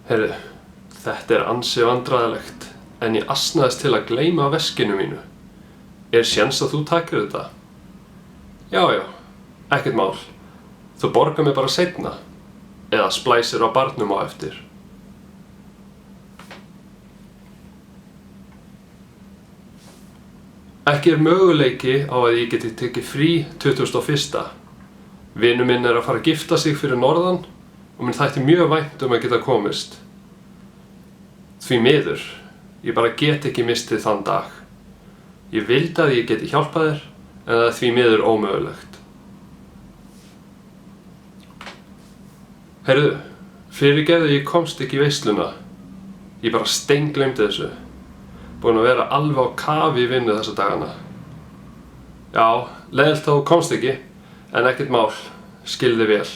Heyrðu, þetta ansi vandræðalegt, en ég asnaðist til að gleyma veskinu mínu. Séns að þú takir þetta? Já, ekkert mál. Þú borgar mig bara seinna. Eða splæsir á barnum á eftir. Ekki möguleiki á að ég geti tekið frí 21. Vinur minn að fara að gifta sig fyrir norðan og minn þætti mjög vænt að geta komist. Því miður, ég bara get ekki mistið þann dag. Ég vildi að ég geti hjálpað þér, en það því miður ómögulegt. Heyrðu, fyrirgefðu ég komst ekki í veisluna. Ég bara steingleymdi þessu. Búinn að vera alveg á kafi í vinnu þessa dagana. Já, leiðilegt að þú komst ekki, en ekkert mál, skil þig vel.